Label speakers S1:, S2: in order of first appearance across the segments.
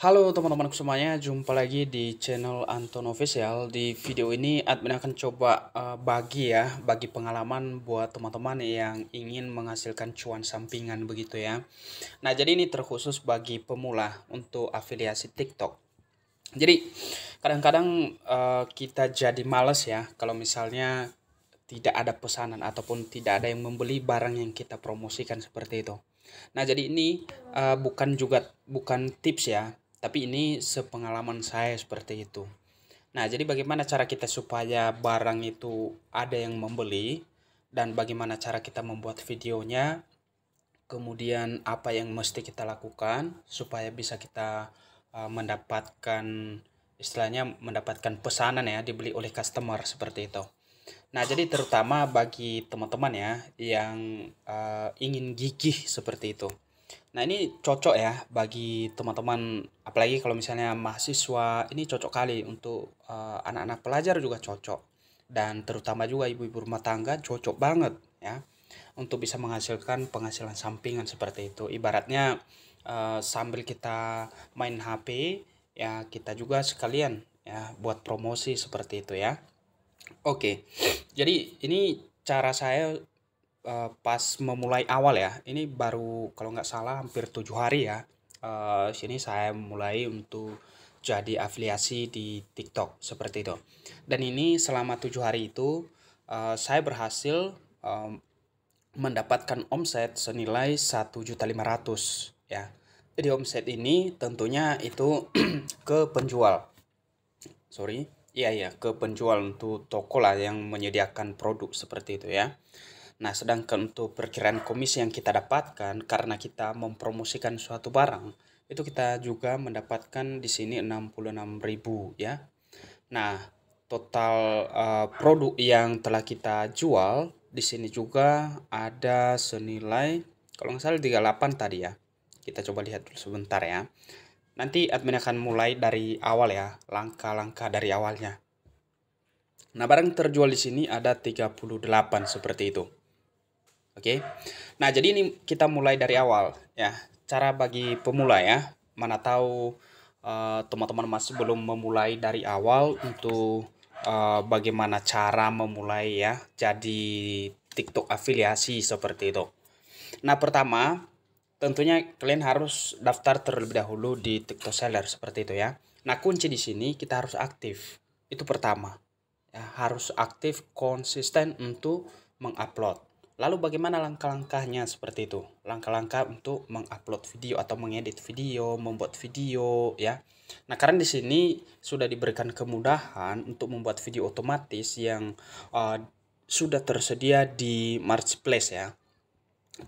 S1: Halo teman-temanku semuanya, jumpa lagi di channel Anton Official. Di video ini admin akan coba bagi pengalaman buat teman-teman yang ingin menghasilkan cuan sampingan begitu ya. Nah, jadi ini terkhusus bagi pemula untuk afiliasi TikTok. Jadi kadang-kadang kita jadi males ya kalau misalnya tidak ada pesanan ataupun tidak ada yang membeli barang yang kita promosikan seperti itu. Nah, jadi ini bukan tips ya, tapi ini sepengalaman saya seperti itu. Nah, jadi bagaimana cara kita supaya barang itu ada yang membeli dan bagaimana cara kita membuat videonya, kemudian apa yang mesti kita lakukan supaya bisa kita mendapatkan istilahnya mendapatkan pesanan ya dibeli oleh customer seperti itu. Nah, jadi terutama bagi teman-teman ya yang ingin gigih seperti itu. Nah, ini cocok ya bagi teman-teman, apalagi kalau misalnya mahasiswa, ini cocok kali untuk anak-anak pelajar juga cocok. Dan terutama juga ibu-ibu rumah tangga cocok banget ya untuk bisa menghasilkan penghasilan sampingan seperti itu. Ibaratnya sambil kita main HP ya kita juga sekalian ya buat promosi seperti itu ya. Oke, jadi ini cara saya pas memulai awal ya. Ini baru kalau nggak salah hampir 7 hari ya. Sini saya mulai untuk jadi afiliasi di TikTok seperti itu. Dan ini selama 7 hari itu saya berhasil mendapatkan omset senilai 1.500.000 ya. Jadi omset ini tentunya itu ke penjual. Sorry. Iya ya, ke penjual untuk toko lah yang menyediakan produk seperti itu ya. Nah, sedangkan untuk perkiraan komisi yang kita dapatkan karena kita mempromosikan suatu barang, itu kita juga mendapatkan di sini 66.000 ya. Nah, total produk yang telah kita jual di sini juga ada senilai kalau nggak salah 38 tadi ya. Kita coba lihat dulu sebentar ya. Nanti admin akan mulai dari awal ya, langkah-langkah dari awalnya. Nah, barang terjual di sini ada 38 seperti itu. Oke. Nah, jadi ini kita mulai dari awal ya. Cara bagi pemula ya. Mana tahu teman-teman masih belum memulai dari awal untuk bagaimana cara memulai ya jadi TikTok afiliasi seperti itu. Nah, pertama tentunya kalian harus daftar terlebih dahulu di TikTok Seller seperti itu ya. Nah, kunci di sini kita harus aktif. Itu pertama. Ya, harus aktif konsisten untuk mengupload. Lalu bagaimana langkah-langkahnya seperti itu? Langkah-langkah untuk mengupload video atau mengedit video, membuat video ya. Nah, karena di sini sudah diberikan kemudahan untuk membuat video otomatis yang sudah tersedia di Marketplace ya.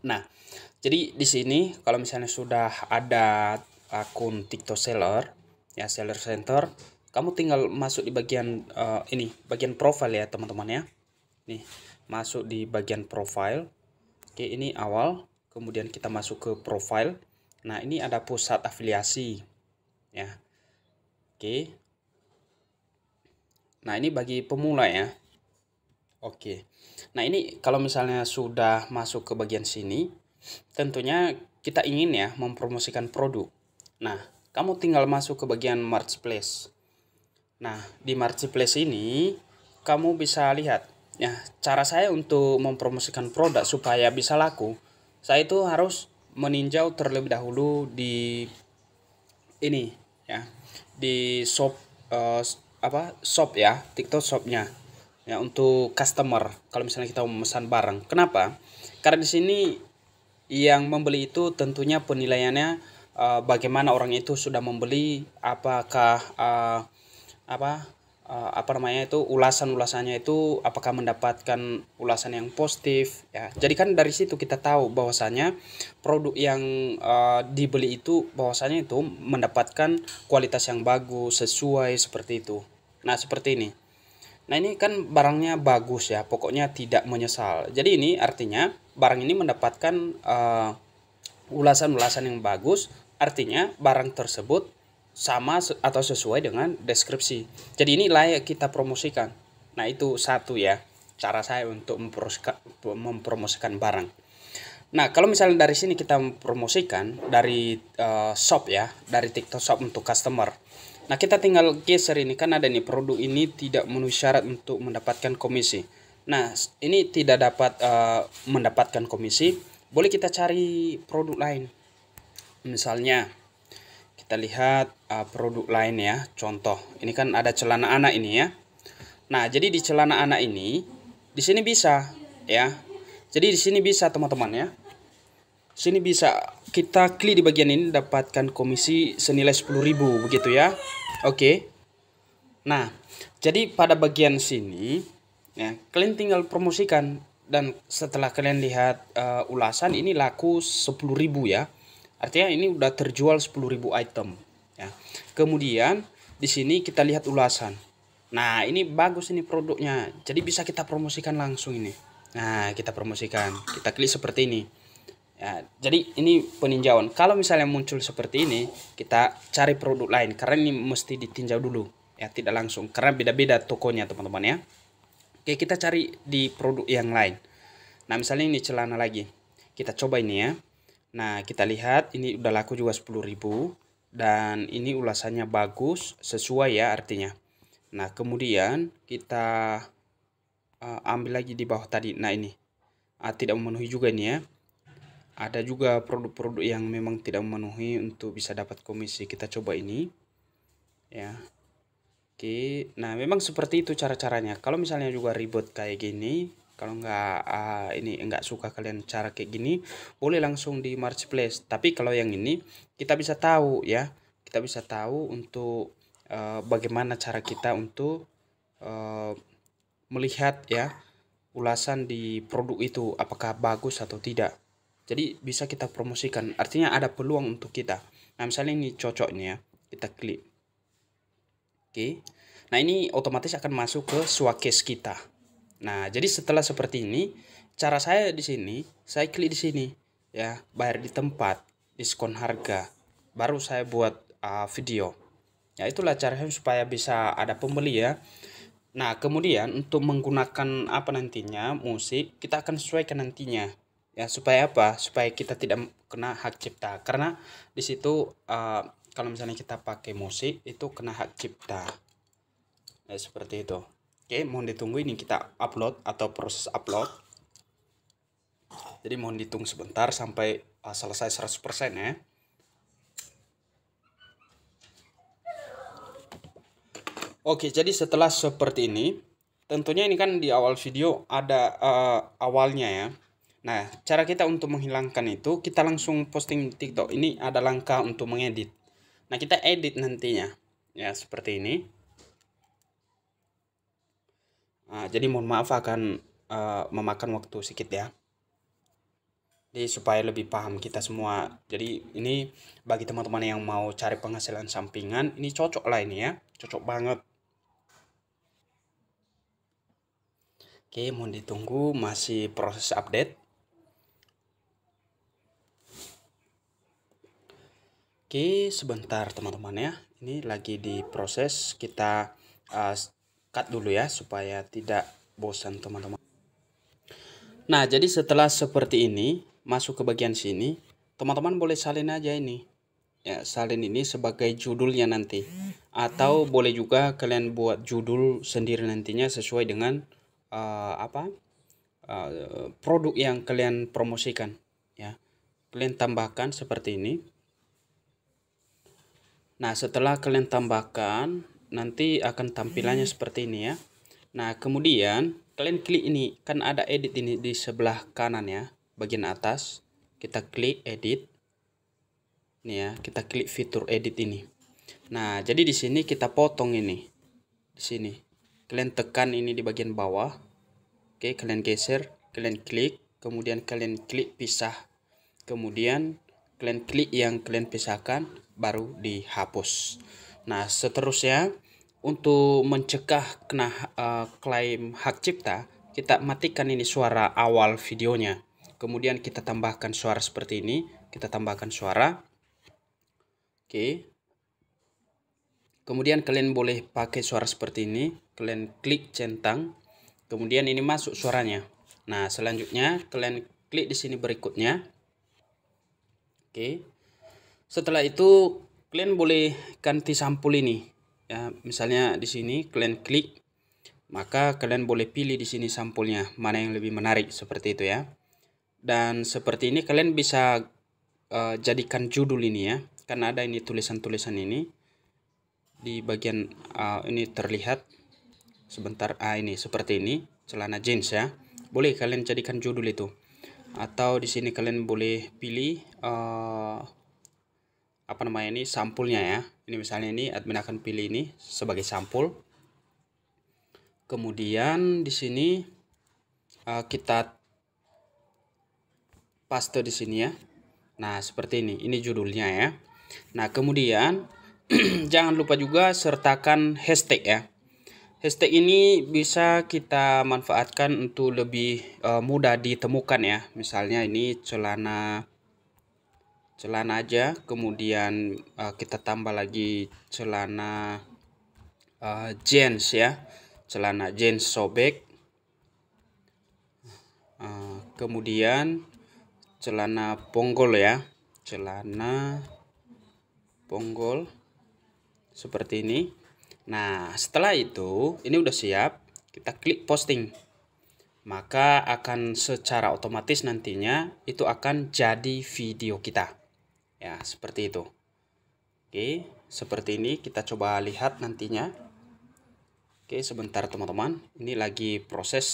S1: Nah, jadi di sini kalau misalnya sudah ada akun TikTok Seller ya, Seller Center, kamu tinggal masuk di bagian ini, bagian profile ya teman-teman ya. Nih, masuk di bagian profile. Oke, ini awal, kemudian kita masuk ke profile. Nah, ini ada pusat afiliasi ya. Oke. Nah, ini bagi pemula ya. Oke. Nah, ini kalau misalnya sudah masuk ke bagian sini, tentunya kita ingin ya mempromosikan produk. Nah, kamu tinggal masuk ke bagian Marketplace. Nah, di Marketplace ini kamu bisa lihat ya, cara saya untuk mempromosikan produk supaya bisa laku. Saya itu harus meninjau terlebih dahulu di ini ya, di shop shop ya, TikTok shopnya ya untuk customer. Kalau misalnya kita memesan barang, kenapa? Karena di sini yang membeli itu tentunya penilaiannya bagaimana orang itu sudah membeli, apakah apa namanya itu ulasannya itu apakah mendapatkan ulasan yang positif ya. Jadi kan dari situ kita tahu bahwasanya produk yang dibeli itu bahwasanya itu mendapatkan kualitas yang bagus sesuai seperti itu. Nah, seperti ini. Nah, ini kan barangnya bagus ya, pokoknya tidak menyesal. Jadi ini artinya barang ini mendapatkan ulasan-ulasan yang bagus, artinya barang tersebut sama atau sesuai dengan deskripsi. Jadi ini layak kita promosikan. Nah, itu satu ya, cara saya untuk mempromosikan barang. Nah, kalau misalnya dari sini kita promosikan dari shop ya, dari TikTok Shop untuk customer. Nah, kita tinggal geser ini, kan ada nih produk ini tidak memenuhi syarat untuk mendapatkan komisi. Nah, ini tidak dapat mendapatkan komisi, boleh kita cari produk lain. Misalnya kita lihat produk lain ya. Contoh, ini kan ada celana anak ini ya. Nah, jadi di celana anak ini di sini bisa ya. Jadi di sini bisa teman-teman ya. Sini bisa kita klik di bagian ini dapatkan komisi senilai 10.000 begitu ya. Oke. Nah, jadi pada bagian sini ya, kalian tinggal promosikan dan setelah kalian lihat ulasan ini laku 10.000 ya. Artinya ini udah terjual 10.000 item ya. Kemudian di sini kita lihat ulasan. Nah, ini bagus ini produknya. Jadi bisa kita promosikan langsung ini. Nah, kita promosikan. Kita klik seperti ini. Ya, jadi ini peninjauan. Kalau misalnya muncul seperti ini, kita cari produk lain karena ini mesti ditinjau dulu ya, tidak langsung karena beda-beda tokonya teman-teman ya. Oke, kita cari di produk yang lain. Nah, misalnya ini celana lagi. Kita coba ini ya. Nah, kita lihat ini udah laku juga 10.000 dan ini ulasannya bagus, sesuai ya artinya. Nah, kemudian kita ambil lagi di bawah tadi. Nah, ini tidak memenuhi juga ini ya. Ada juga produk-produk yang memang tidak memenuhi untuk bisa dapat komisi. Kita coba ini ya. Oke, nah memang seperti itu cara-caranya. Kalau misalnya juga ribet kayak gini, kalau ini nggak suka kalian cara kayak gini, boleh langsung di marketplace. Tapi kalau yang ini kita bisa tahu ya, kita bisa tahu untuk bagaimana cara kita untuk melihat ya ulasan di produk itu apakah bagus atau tidak. Jadi bisa kita promosikan, artinya ada peluang untuk kita. Nah, misalnya ini cocok ini ya, kita klik. Oke. Nah, ini otomatis akan masuk ke showcase kita. Nah, jadi setelah seperti ini, cara saya di sini, saya klik di sini ya, bayar di tempat, diskon harga. Baru saya buat video. Ya, itulah caranya supaya bisa ada pembeli ya. Nah, kemudian untuk menggunakan apa nantinya musik, kita akan sesuaikan nantinya. Ya, supaya apa? Supaya kita tidak kena hak cipta. Karena di situ kalau misalnya kita pakai musik itu kena hak cipta. Ya, seperti itu. Oke, mohon ditunggu ini kita upload atau proses upload. Jadi mohon ditunggu sebentar sampai selesai 100% ya. Oke, jadi setelah seperti ini, tentunya ini kan di awal video ada awalnya ya. Nah, cara kita untuk menghilangkan itu, kita langsung posting di TikTok. Ini ada langkah untuk mengedit. Nah, kita edit nantinya. Ya, seperti ini. Nah, jadi mohon maaf akan memakan waktu sedikit ya. Jadi supaya lebih paham kita semua. Jadi ini bagi teman-teman yang mau cari penghasilan sampingan, ini cocok lah ini ya. Cocok banget. Oke, mohon ditunggu, masih proses update. Oke, sebentar teman-teman ya. Ini lagi diproses, kita cut dulu ya supaya tidak bosan teman-teman. Nah, jadi setelah seperti ini, masuk ke bagian sini, teman-teman boleh salin aja ini. Ya, salin ini sebagai judulnya nanti. Atau boleh juga kalian buat judul sendiri nantinya sesuai dengan produk yang kalian promosikan ya. Kalian tambahkan seperti ini. Nah, setelah kalian tambahkan, nanti akan tampilannya seperti ini ya. Nah, kemudian kalian klik ini, kan ada edit ini di sebelah kanan ya, bagian atas. Kita klik edit. Nih ya, kita klik fitur edit ini. Nah, jadi di sini kita potong ini. Di sini. Kalian tekan ini di bagian bawah. Oke, kalian geser, kalian klik, kemudian kalian klik pisah. Kemudian kalian klik yang kalian pisahkan, baru dihapus. Nah, seterusnya untuk mencegah kena klaim hak cipta, kita matikan ini suara awal videonya. Kemudian kita tambahkan suara seperti ini, kita tambahkan suara. Oke. Kemudian kalian boleh pakai suara seperti ini, kalian klik centang. Kemudian ini masuk suaranya. Nah, selanjutnya kalian klik di sini berikutnya. Oke. Setelah itu kalian boleh ganti sampul ini. Ya, misalnya di sini kalian klik, maka kalian boleh pilih di sini sampulnya mana yang lebih menarik seperti itu ya. Dan seperti ini kalian bisa jadikan judul ini ya, karena ada ini tulisan-tulisan ini di bagian ini terlihat sebentar. Ini seperti ini celana jeans ya, boleh kalian jadikan judul itu. Atau di sini kalian boleh pilih apa namanya ini sampulnya ya. Ini misalnya ini admin akan pilih ini sebagai sampul. Kemudian di sini kita paste di sini ya. Nah, seperti ini judulnya ya. Nah, kemudian jangan lupa juga sertakan hashtag ya. Hashtag ini bisa kita manfaatkan untuk lebih mudah ditemukan ya. Misalnya ini celana aja, kemudian kita tambah lagi celana jeans ya, celana jeans sobek, kemudian celana ponggol ya, celana ponggol seperti ini. Nah, setelah itu ini udah siap, kita klik posting, maka akan secara otomatis nantinya itu akan jadi video kita ya, seperti itu. Oke, seperti ini kita coba lihat nantinya. Oke, sebentar teman-teman, ini lagi proses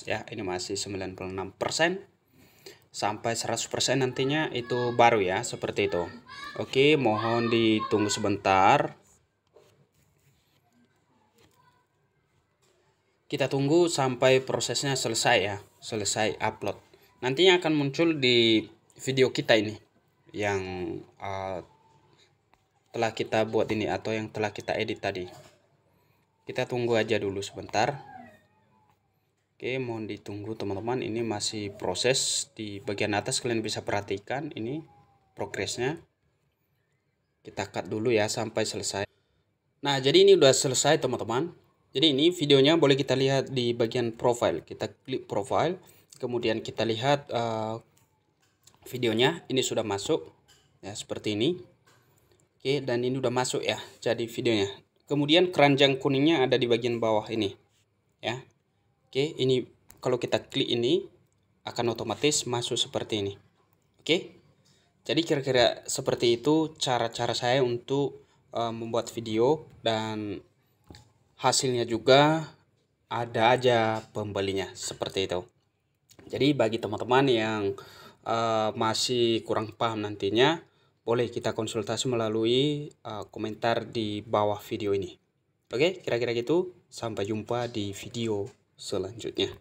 S1: ya, ini masih 96%. Sampai 100% nantinya itu baru ya, seperti itu. Oke, mohon ditunggu sebentar. Kita tunggu sampai prosesnya selesai ya, selesai upload. Nantinya akan muncul di video kita ini yang telah kita buat ini atau yang telah kita edit tadi. Kita tunggu aja dulu sebentar. Oke, mohon ditunggu teman-teman, ini masih proses. Di bagian atas kalian bisa perhatikan ini progresnya. Kita cut dulu ya sampai selesai. Nah, jadi ini udah selesai teman-teman. Jadi ini videonya boleh kita lihat di bagian profile. Kita klik profile, kemudian kita lihat videonya ini sudah masuk ya, seperti ini. Oke, dan ini udah masuk ya jadi videonya. Kemudian keranjang kuningnya ada di bagian bawah ini ya. Oke, ini kalau kita klik ini akan otomatis masuk seperti ini. Oke, jadi kira-kira seperti itu cara-cara saya untuk membuat video, dan hasilnya juga ada aja pembelinya seperti itu. Jadi bagi teman-teman yang masih kurang paham nantinya, boleh kita konsultasi melalui komentar di bawah video ini. Oke, kira-kira gitu. Sampai jumpa di video selanjutnya.